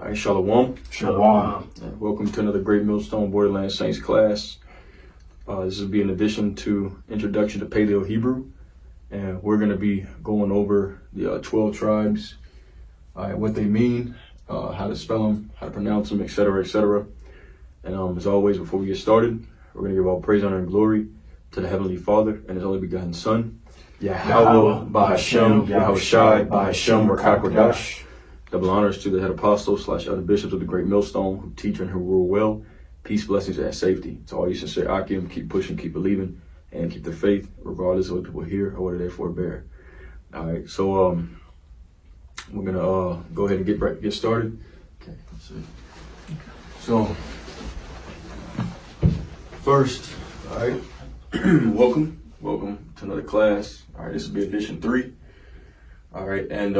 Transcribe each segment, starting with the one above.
right, Shalom. Shalom. Welcome to another Great Millstone Borderland Saints class. This will be in addition to Introduction to Paleo Hebrew, and we're going to be going over the 12 tribes, what they mean, how to spell them, how to pronounce them, etc., etc. And as always, before we get started, we're going to give all praise, honor, and glory to the Heavenly Father and His only begotten Son, Yahweh, Bahashem, Yahushai, Bahashem, Rakakodash. Double honors to the head apostles / other bishops of the Great Millstone who teach and who rule well. Peace, blessings, and safety. To all you sincere Akim, keep pushing, keep believing, and keep the faith, regardless of what people hear or what they forbear. All right, so we're gonna go ahead and get started. Okay, let's see. So first, all right, welcome to another class. All right, this will be edition 3. All right, and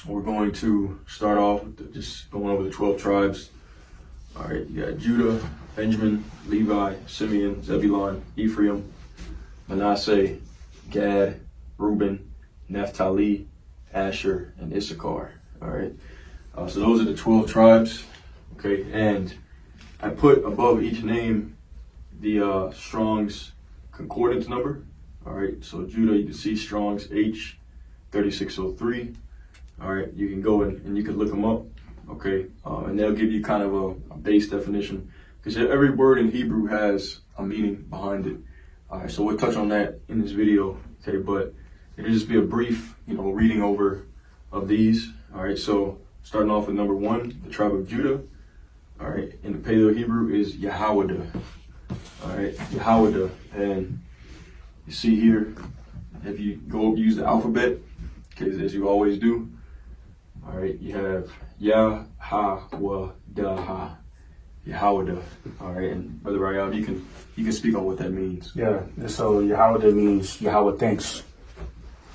we're going to start off with just going over the 12 tribes. All right, you got Judah, Benjamin, Levi, Simeon, Zebulun, Ephraim, Manasseh, Gad, Reuben, Naphtali, Asher, and Issachar. All right, so those are the 12 tribes. Okay, and I put above each name the Strong's concordance number. All right, so Judah, you can see Strong's H3603. All right, you can go and you can look them up, okay? And they'll give you kind of a base definition, because every word in Hebrew has a meaning behind it. All right, so we'll touch on that in this video, okay? But it'll just be a brief, reading over of these. All right, so starting off with number 1, the tribe of Judah. All right, in the Paleo Hebrew is Yahawada. All right, Yahawada, and you see here, if you go use the alphabet, okay, as you always do. All right, you have Yahawada, Yahawada. All right, and Brother Rayab, you can speak on what that means. Yeah, so Yahawada means Yahweh thinks.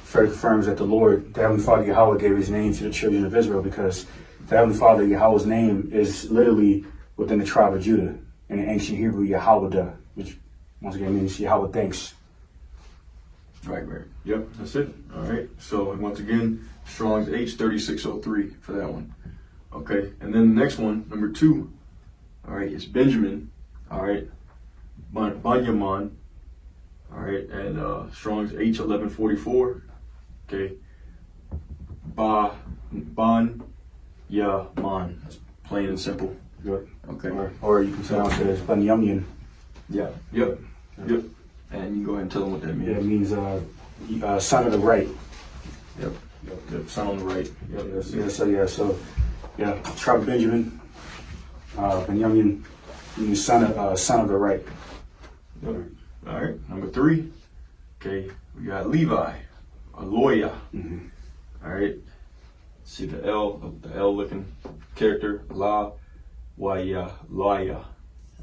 Further confirms that the Lord, the Heavenly Father Yahweh, gave his name to the children of Israel, because the Heavenly Father Yahweh's name is literally within the tribe of Judah. In the ancient Hebrew, Yahawada, which once again means Yahweh thinks. Right. Yep, that's it. All right. So once again, Strong's H3603 for that one. Okay. And then the next one, number 2, all right, is Benjamin. All right. Banyaman. All right. And Strong's H1144. Okay. Banyaman. That's plain and simple. Good. Okay. Or you can pronounce it as Banyamyan. Yeah. Yep. And you can go ahead and tell them what that means. Yeah, it means son of the right. Yep. Son on the right. Yep. So tribe of Benjamin, Benjamin means son of the right. Yep. All right. Number 3. Okay, we got Levi, a lawyer. Mm-hmm. All right. See the L looking character, la, waya, lawyer.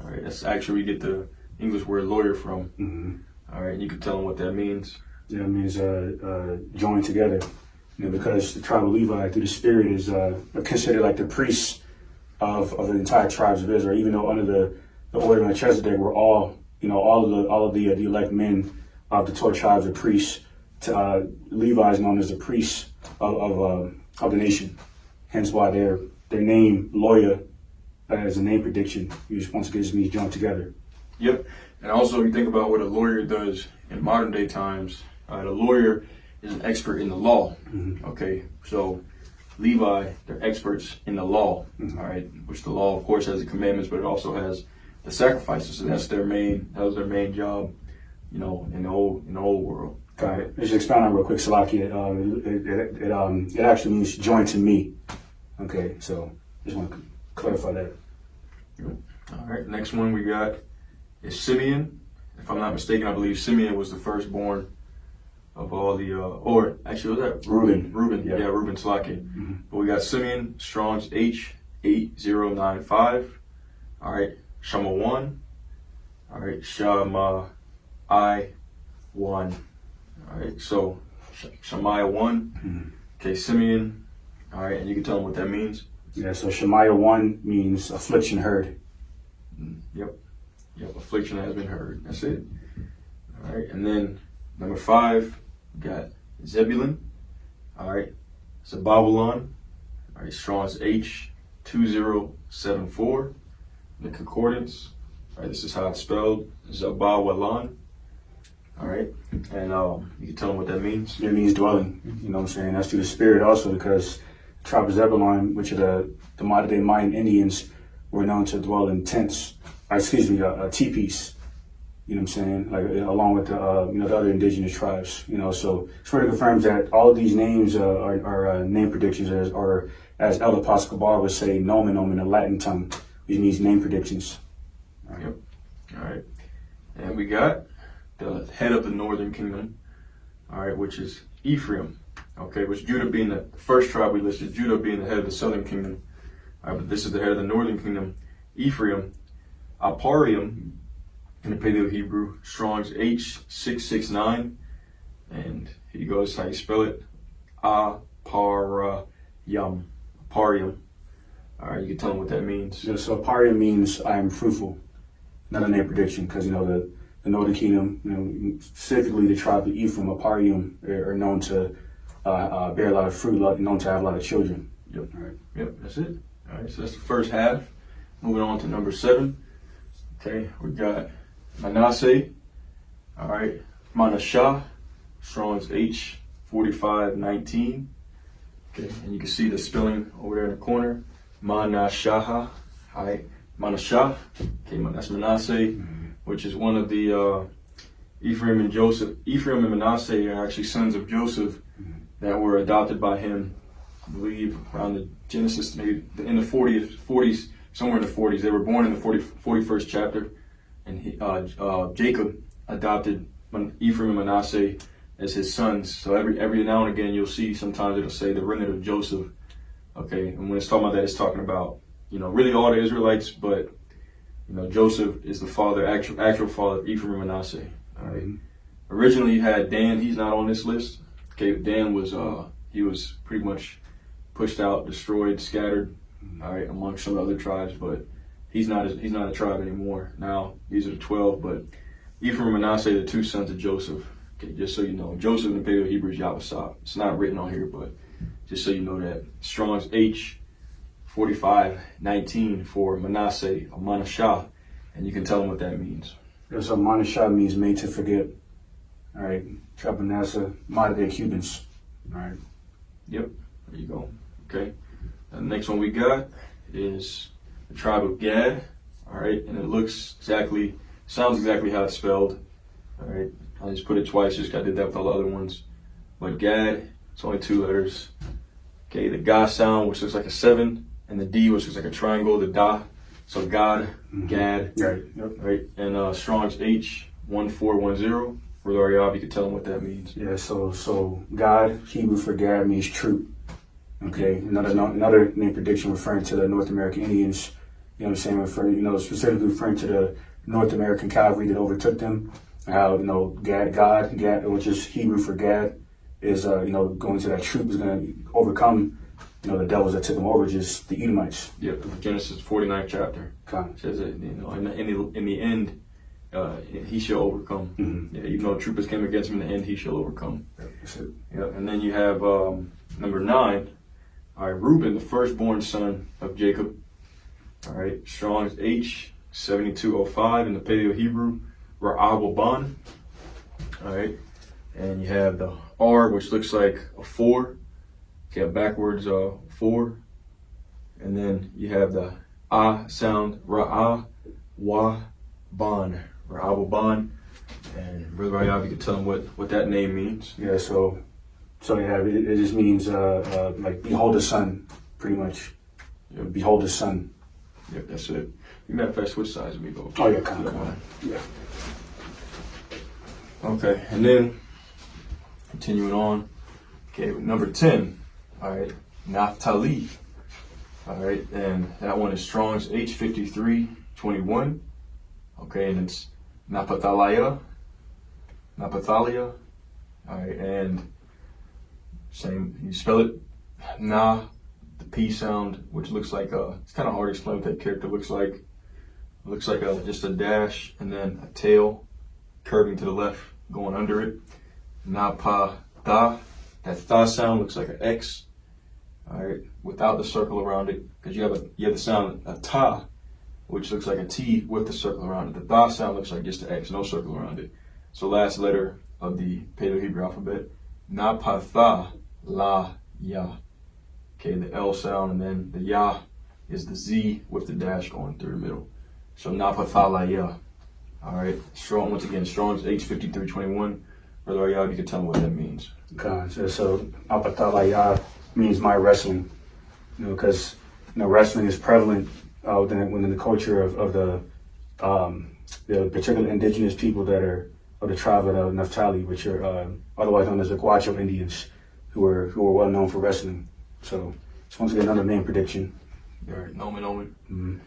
All right. That's actually we get the English word lawyer from. Mm-hmm. All right, you can tell them what that means. Yeah, it means joined together. Because the tribe of Levi, through the Spirit, is considered like the priests of the entire tribes of Israel. Even though under the order of Melchizedek, we're all of the elect men of the 12 tribes are priests. Levi is known as the priests of the nation. Hence why their name lawyer as a name prediction. You just once again means joined together. Yep. And also, you think about what a lawyer does in modern day times. A lawyer is an expert in the law. Mm-hmm. Okay. So Levi, they're experts in the law. Mm-hmm. All right. Which the law, of course, has the commandments, but it also has the sacrifices. So that was their main job, in the old world. All right. Let's just expound on real quick, Salaki. It actually means joined to me. Okay. So just want to clarify that. Yep. All right. Next one we got is Simeon. If I'm not mistaken, I believe Simeon was the firstborn of all the, or actually was that Reuben? Yeah, Reuben Slaki. Mm-hmm. But we got Simeon, Strong's H8095. All right, Shama 1. All right, Shama I 1. All right, so Shemaiah 1. Mm-hmm. Okay, Simeon. All right, and you can tell them what that means. Yeah, so Shemaiah 1 means affliction heard. Yep, affliction has been heard. That's it. All right, and then number 5, we got Zebulun. All right, Zababulon, All right, Strong's H2074. The concordance. All right, this is how it's spelled. Zabawalan. All right, and you can tell them what that means. It means dwelling. You know what I'm saying? That's through the spirit also, because the tribe of Zebulon, which are the modern day Mayan Indians, were known to dwell in tents. Teepees. You know what I'm saying? Like along with the the other indigenous tribes. You know, so it further confirms that all of these names are name predictions, or as El Apostle Bar would say, nomen in the Latin tongue, which means name predictions. All right. Yep. All right, and we got the head of the northern kingdom. All right, which is Ephraim. Okay, which Judah being the first tribe we listed, Judah being the head of the southern kingdom. All right, but this is the head of the northern kingdom, Ephraim. Aparium in the Paleo Hebrew, Strong's H669, and here you go, this is how you spell it, Aparyam. Aparium. All right, you can tell them what that means. Yeah, so Aparium means I am fruitful. Not a name prediction, because the northern kingdom, specifically the tribe of Ephraim, Aparium, are known to bear a lot of fruit, known to have a lot of children. Yep. All right. Yep, that's it. All right, so that's the first half. Moving on to number 7. Okay, we got Manasseh. All right, Manasseh, Strong's H4519. Okay, and you can see the spelling over there in the corner. Manasseh. All right, Manasseh. Okay, that's Manasseh, which is one of the Ephraim and Joseph. Ephraim and Manasseh are actually sons of Joseph that were adopted by him, I believe, around the Genesis, maybe in the 40s, somewhere in the 40s. They were born in the 41st chapter, and Jacob adopted Ephraim and Manasseh as his sons. So every now and again, you'll see sometimes it'll say the remnant of Joseph. Okay, and when it's talking about that, it's talking about really all the Israelites, but Joseph is the father, actual father of Ephraim and Manasseh. All right. Originally, you had Dan. He's not on this list. Okay, Dan was he was pretty much pushed out, destroyed, scattered. All right, among some other tribes, but he's not a tribe anymore. Now these are the 12, but Ephraim and Manasseh, the 2 sons of Joseph. Okay, just so you know, Joseph in the Paleo Hebrew is Yahweh. It's not written on here, but just so you know that. Strong's H4519 for Manasseh, or Manasseh, and you can tell them what that means. Yeah, so Manasseh means made to forget. All right, tribe of Manasseh, modern day Cubans. All right. Yep, there you go. Okay. The next one we got is the tribe of Gad. All right, and it sounds exactly how it's spelled. All right, I just put it twice, just I did that with all the other ones. But Gad, it's only 2 letters. Okay, the Ga sound, which looks like a 7, and the D, which looks like a triangle, the Da. So God, Gad. Right. Yep. Right, and Strong's H1410. For the Ariab, you can tell them what that means. Yeah, so God, Hebrew for Gad, means troop. Okay, another name prediction referring to the North American Indians. You know what I'm saying? Specifically referring to the North American cavalry that overtook them. How God, which is Hebrew for Gad, is going to that troop is going to overcome the devils that took them over, just the Edomites. Yep, Genesis 49th chapter. Okay. Says that in the end, he shall overcome. Mm-hmm. Yeah, even though troopers came against him, in the end he shall overcome. That's it. Yeah, and then you have number 9. All right, Reuben, the firstborn son of Jacob. All right, Strong's H7205 in the Paleo Hebrew, Ra'awaban. All right, and you have the R, which looks like a 4. You have backwards 4, and then you have the A sound, Ra'awaban, Ra'awaban. And Brother Rayab, you can tell them what that name means. Yeah, so it just means like behold the sun, pretty much. Yep. Behold the sun. Yep, that's it. Matter of fact, switch sides with me, though. Oh yeah, come on. Yeah. Okay, and then continuing on. Okay, number 10. All right, Naphtali. All right, and that one is Strong's H5321. Okay, and it's Naphthalia. All right, and same, you spell it Na, the P sound, which looks like it's kind of hard to explain what that character looks like. It looks like just a dash and then a tail curving to the left, going under it. Napata, that tha sound looks like an X. all right, without the circle around it, because you have the sound a ta, which looks like a T with the circle around it. The tha sound looks like just an X, no circle around it. So last letter of the Paleo-Hebrew alphabet, na pa tha la ya. Okay, the L sound, and then the ya is the Z with the dash going through the middle. So na pa tha la ya. All right, strong, once again, Strong's H5321. Brother Ayab, you can tell me what that means. Okay, so Apatalaya means my wrestling, because wrestling is prevalent within the culture of the particular indigenous people that are of the tribe of Naphtali, which are otherwise known as the Guacho Indians, who are well known for wrestling. So just want to get another name prediction. All right, Nomen. Mm-hmm.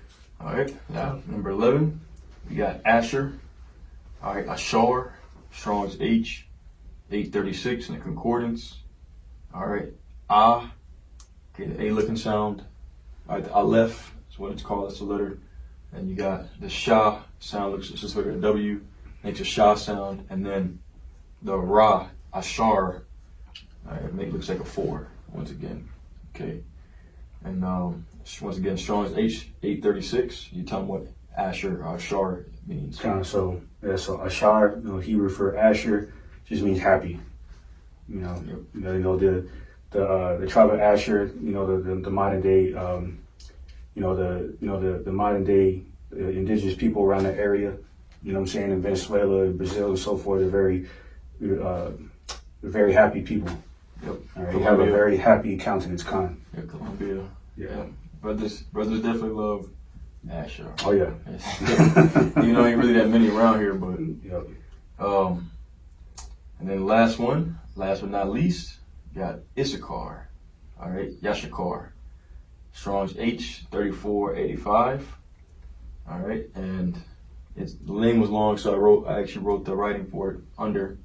All right, now number 11, we got Asher. All right, Ashar, Strong's H, 836 in the concordance. All right, Ah, okay, the A looking sound. All right, the Aleph is what it's called, that's a letter. And you got the Shah sound, looks just like a W, makes a Shah sound. And then the Ra, Ashar, all right, looks like a 4, once again, okay. And once again, Strong's H, 836. You tell them what Asher, Ashar means. So Ashar, Hebrew for Asher, just means happy. Yep. The tribe of Asher, the modern day, the modern day indigenous people around the area, in Venezuela, Brazil, and so forth, they're very happy people. Yep. All right, they have a very happy countenance, Yeah, Colombia. Yeah. Brothers definitely love Asher. Oh yeah. Ain't really that many around here, but Yep. And then last but not least, you got Issachar. All right, Yashakar. Strong's H, 3485. All right, and the name was long, so I actually wrote the writing for it under.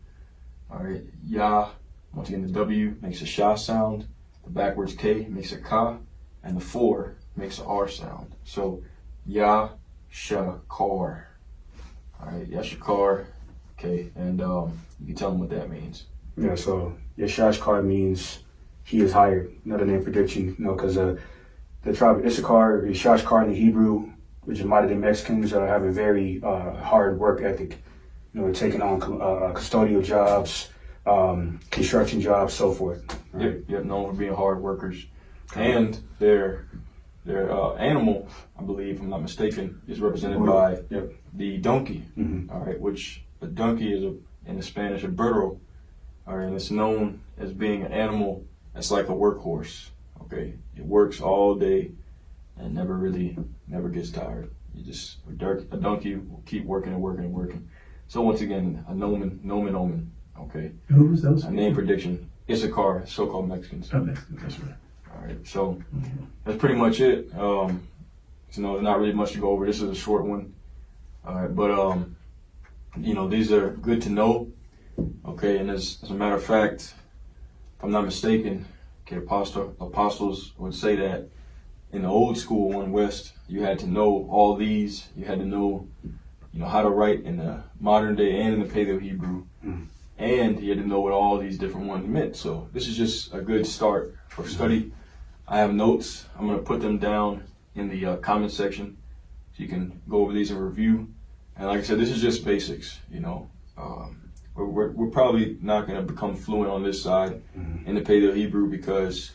All right, Yah. Once again, the W makes a Shah sound. The backwards K makes a Ka, and the 4 makes an R sound. So Yashakar. All right, Yashakar. Okay, and you can tell them what that means. Yeah, so Yashashkar means he is hired. Another name prediction, because the tribe of Issachar, Yashashkar in the Hebrew, which is modern day Mexicans, have a very hard work ethic. They're taking on custodial jobs, construction jobs, so forth. Right? Yep, known for being hard workers. And their animal, I believe, if I'm not mistaken, is represented by the donkey. Mm-hmm. All right, which a donkey is in the Spanish a burro. All right, and it's known as being an animal that's like a workhorse. Okay, it works all day and never gets tired. A donkey will keep working and working and working. So once again, a nomen. Okay. Who was those? A name prediction. Issachar, so-called Mexicans. Oh, Mexicans, that's right. All right, so that's pretty much it. There's not really much to go over. This is a short one. All right, but these are good to know. Okay, and as a matter of fact, if I'm not mistaken, okay, apostles would say that in the old school one West, you had to know all these. You had to know, how to write in the modern day and in the Paleo Hebrew, and you had to know what all these different ones meant. So this is just a good start for study. I have notes. I'm going to put them down in the comment section so you can go over these and review. And like I said, this is just basics. We're probably not going to become fluent on this side in the Paleo Hebrew because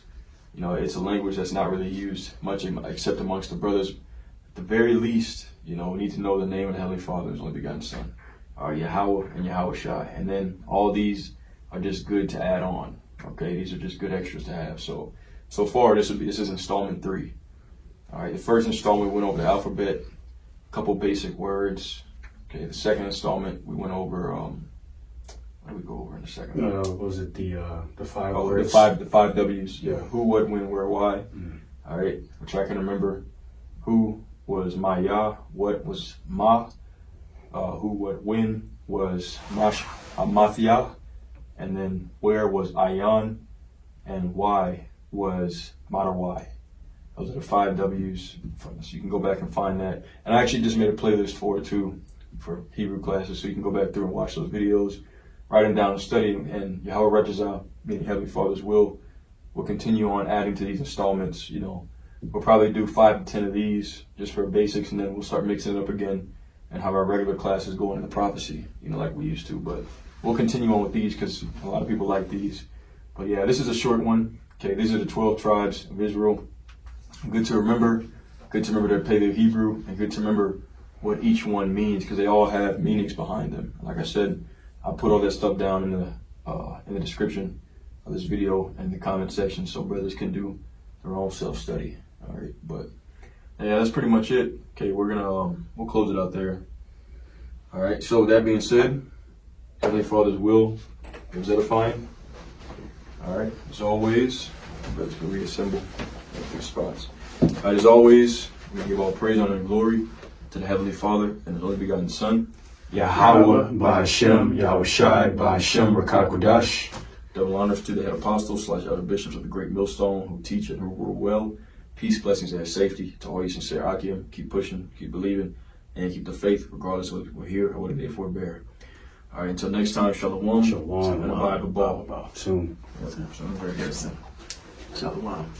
it's a language that's not really used much except amongst the brothers. At the very least, we need to know the name of the Heavenly Father, His only begotten Son, Yahweh and Yahweh Shai. And then all these are just good to add on. Okay, these are just good extras to have. So far, this is installment 3. All right, the first installment we went over the alphabet, a couple basic words. Okay, the second installment we went over. What did we go over in the second? Was it the 5 Oh, words? the five W's. Yeah. Who, what, when, where, why. All right, which I can remember. Who was my Yah? What was Ma? Who, what, when was Mathia? And then where was Ayan? And why was Matarwai? Those are the 5 W's. So you can go back and find that. And I actually just made a playlist for it too, for Hebrew classes, so you can go back through and watch those videos, write them down and study them, and Yahweh Rajazah, meaning Heavenly Father's will we'll continue on adding to these installments. We'll probably do 5 to 10 of these just for basics, and then we'll start mixing it up again and have our regular classes going into prophecy, like we used to. But we'll continue on with these because a lot of people like these. But yeah, this is a short one. Okay, these are the 12 tribes of Israel. Good to remember their Paleo Hebrew, and good to remember what each one means, because they all have meanings behind them. Like I said, I'll put all that stuff down in the description of this video and the comment section so brothers can do their own self-study. All right, but yeah, that's pretty much it. Okay, we'll close it out there. All right, so with that being said, Heavenly Father's will is edifying. All right, as always, brothers can reassemble at their spots. All right, as always, we give all praise, honor, and glory to the Heavenly Father and His only begotten Son, Yahweh, Ba'Hashem, Yahweh Shai, Ba'Hashem, Rakah Kodash. Double honors to the head apostles / elder bishops of the Great Millstone who teach and who rule well. Peace, blessings, and safety to all you sincere Akim. Keep pushing, keep believing, and keep the faith regardless of what we're here or what they forbear. All right, until next time, shalom. Shalom. And abide with Bob. Soon. Very good. Shalom.